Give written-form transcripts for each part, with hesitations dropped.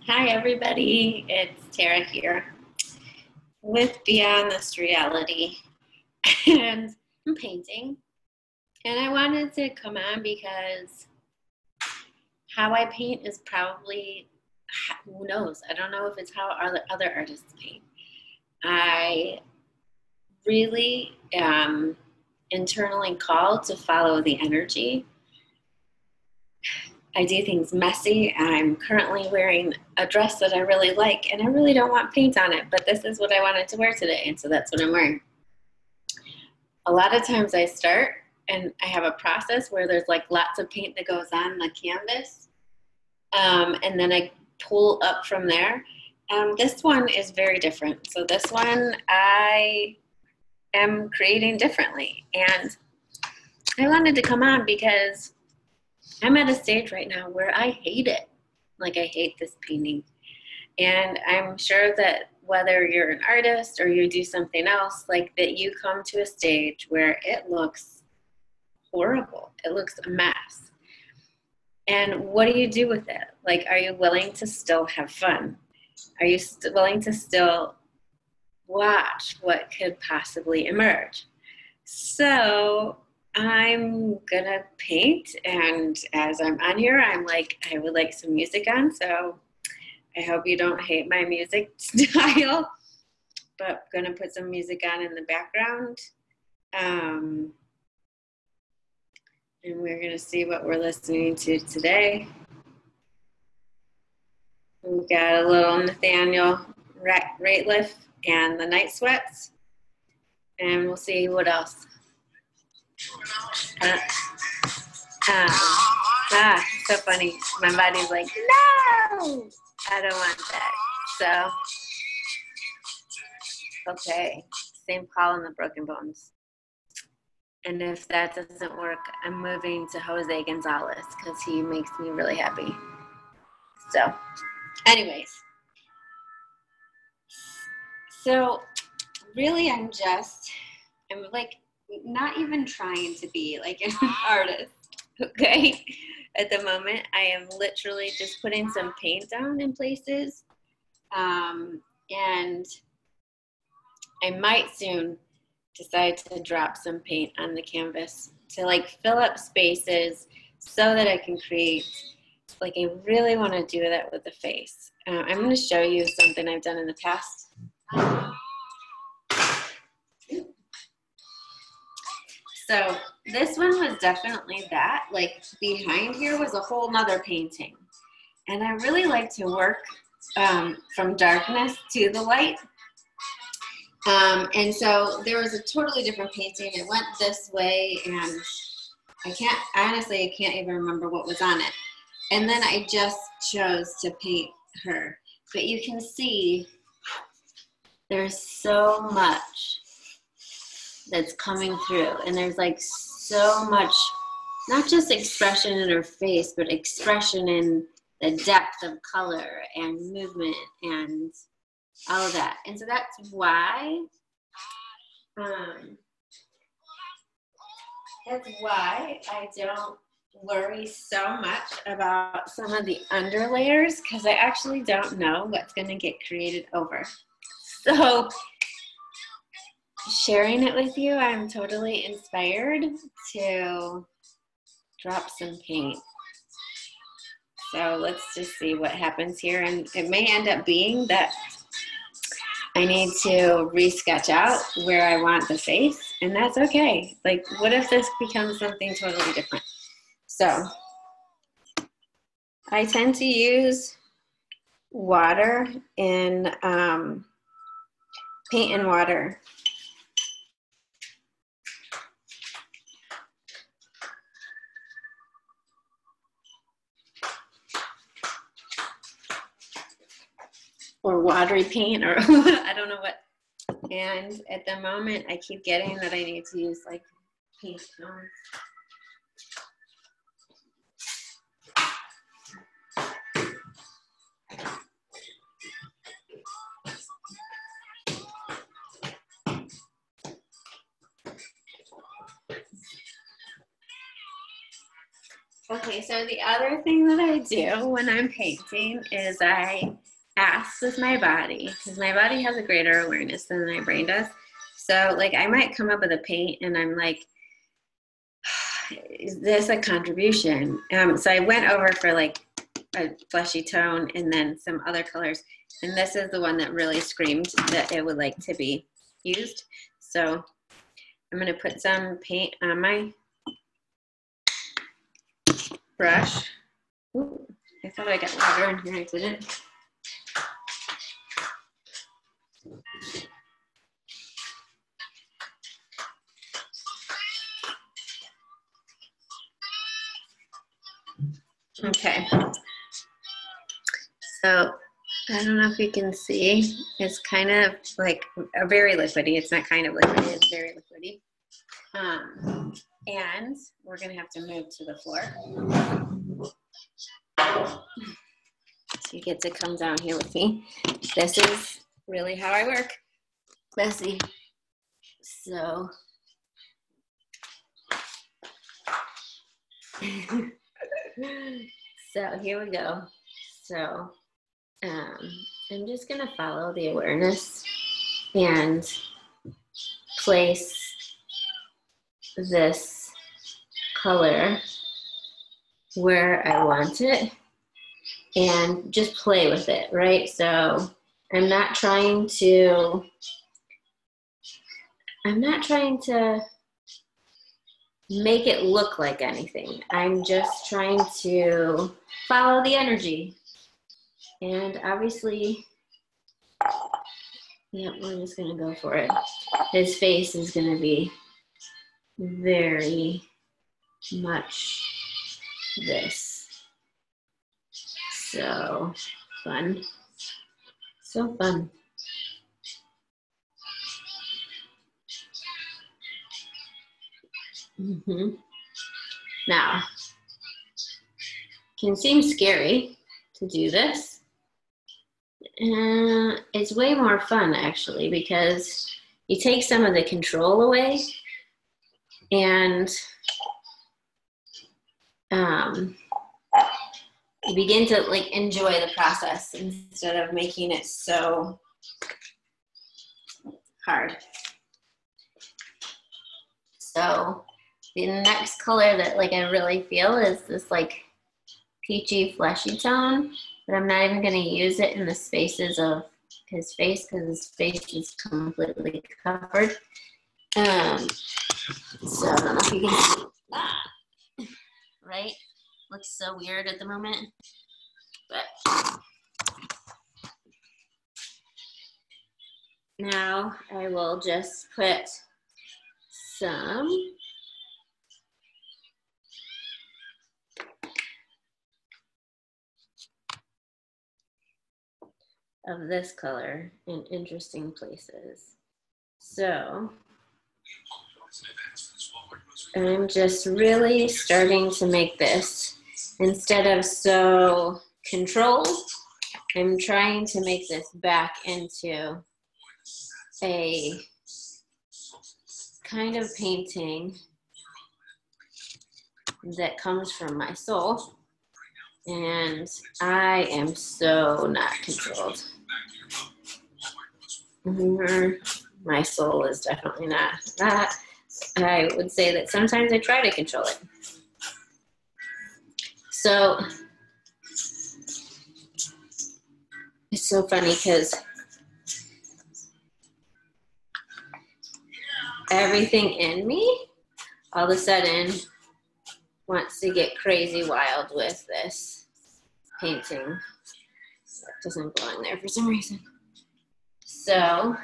Hi, everybody. It's Tara here with Beyond This Reality. And I'm painting. And I wanted to come on because how I paint is probably, who knows? I don't know if it's how other artists paint. I really am internally called to follow the energy. I do things messy. I'm currently wearing a dress that I really like, and I really don't want paint on it, but this is what I wanted to wear today, and so that's what I'm wearing. A lot of times I start, and I have a process where there's like lots of paint that goes on the canvas, and then I pull up from there. This one is very different. So this one I am creating differently, and I wanted to come on because I'm at a stage right now where I hate it. Like, I hate this painting. And I'm sure that whether you're an artist or you do something else, like that you come to a stage where it looks horrible. It looks a mess. And what do you do with it? Like, are you willing to still have fun? Are you willing to still watch what could possibly emerge? So I'm gonna paint, and as I'm on here, I'm like, I would like some music on, so I hope you don't hate my music style, but I'm gonna put some music on in the background. And we're gonna see what we're listening to today. We've got a little Nathaniel Rateliff and the Night Sweats, and we'll see what else. So funny. My body's like, no, I don't want that. So, okay, St. Paul and the Broken Bones. And if that doesn't work, I'm moving to Jose Gonzalez because he makes me really happy. So, anyways. So, really, I'm like not even trying to be like an artist, okay? At the moment, I am literally just putting some paint down in places. And I might soon decide to drop some paint on the canvas to like fill up spaces so that I can create, like, I really want to do that with the face. I'm going to show you something I've done in the past. So this one was definitely that. Like, behind here was a whole nother painting. And I really like to work from darkness to the light. And so there was a totally different painting. It went this way, and I can't even remember what was on it. And then I just chose to paint her. But you can see there's so much that's coming through, and there's like so much, not just expression in her face, but expression in the depth of color and movement and all of that. And so that's why I don't worry so much about some of the underlayers, because I actually don't know what's going to get created over. So sharing it with you, I'm totally inspired to drop some paint. So let's just see what happens here. And it may end up being that I need to re-sketch out where I want the face, and that's okay. Like, what if this becomes something totally different? So I tend to use water in paint and water. Or watery paint, or I don't know what. And at the moment, I keep getting that I need to use like paint tones. Okay, so the other thing that I do when I'm painting is I ask with my body, because my body has a greater awareness than my brain does. So like I might come up with a paint and I'm like, is this a contribution? So I went over for like a fleshy tone and then some other colors. And this is the one that really screamed that it would like to be used. So I'm gonna put some paint on my brush. Ooh, I thought I got water in here, I didn't. Okay, so I don't know if you can see, it's kind of like a very liquidy. It's not kind of liquidy, it's very liquidy. And we're gonna have to move to the floor. So you get to come down here with me. This is really how I work, messy. So, so here we go. So I'm just gonna follow the awareness and place this color where I want it and just play with it, right? So I'm not trying to make it look like anything. I'm just trying to follow the energy. And obviously, yeah, we're just gonna go for it. His face is gonna be very much this. So fun. So fun. Now, it can seem scary to do this. It's way more fun actually because you take some of the control away and you begin to like enjoy the process instead of making it so hard. So the next color that like I really feel is this like peachy fleshy tone, but I'm not even going to use it in the spaces of his face because his face is completely covered. So I don't know if you can see that, right? Looks so weird at the moment, but now I will just put some of this color in interesting places. So I'm just really starting to make this, instead of so controlled, I'm trying to make this back into a kind of painting that comes from my soul. And I am so not controlled. My soul is definitely not that. I would say that sometimes I try to control it. So it's so funny because everything in me all of a sudden wants to get crazy wild with this painting. That doesn't belong there for some reason. So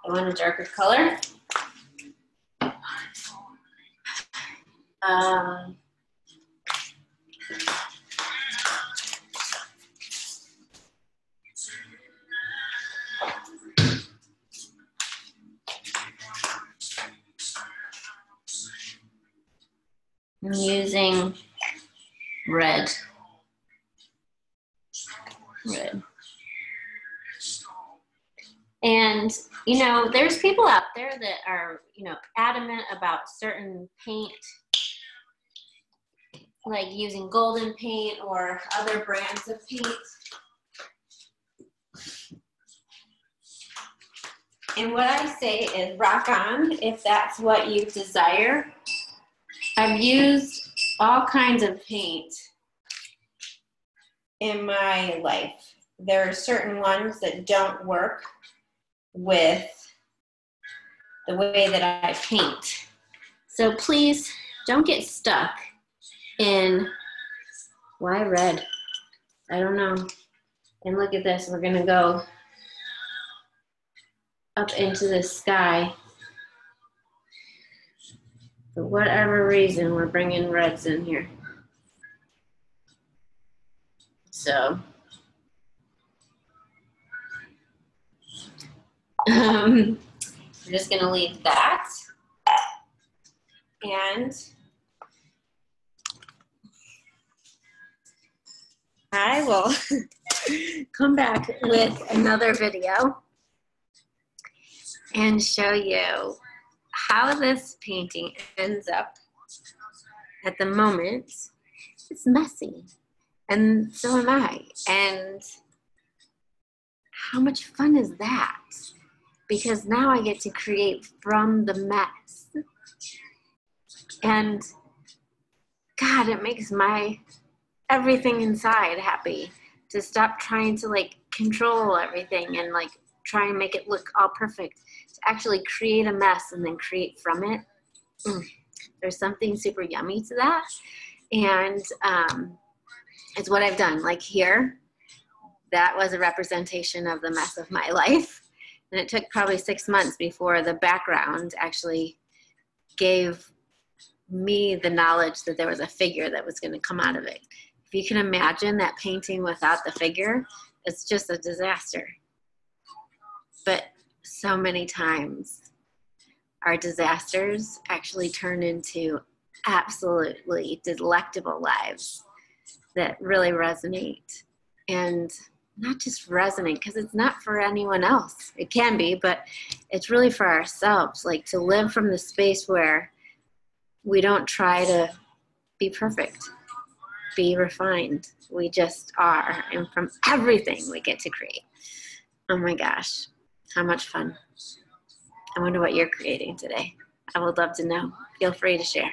I want a darker color. I'm using red. And, you know, there's people out there that are, you know, adamant about certain paint like using Golden paint or other brands of paint. And what I say is rock on if that's what you desire. I've used all kinds of paint in my life. There are certain ones that don't work with the way that I paint. So please don't get stuck in, why red? I don't know. And look at this, we're gonna go up into the sky. For whatever reason, we're bringing reds in here. So, we're just gonna leave that. And I will come back with another video and show you how this painting ends up. At the moment, it's messy, and so am I. And how much fun is that? Because now I get to create from the mess. And God, it makes my everything inside happy to stop trying to like control everything and like try and make it look all perfect, to actually create a mess and then create from it. There's something super yummy to that. And it's what I've done. Like here, that was a representation of the mess of my life. And it took probably 6 months before the background actually gave me the knowledge that there was a figure that was going to come out of it. If you can imagine that painting without the figure, it's just a disaster. But so many times our disasters actually turn into absolutely delectable lives that really resonate. And not just resonate, because it's not for anyone else. It can be, but it's really for ourselves, like to live from the space where we don't try to be perfect, be refined. We just are. And from everything we get to create. Oh my gosh, how much fun. I wonder what you're creating today. I would love to know. Feel free to share.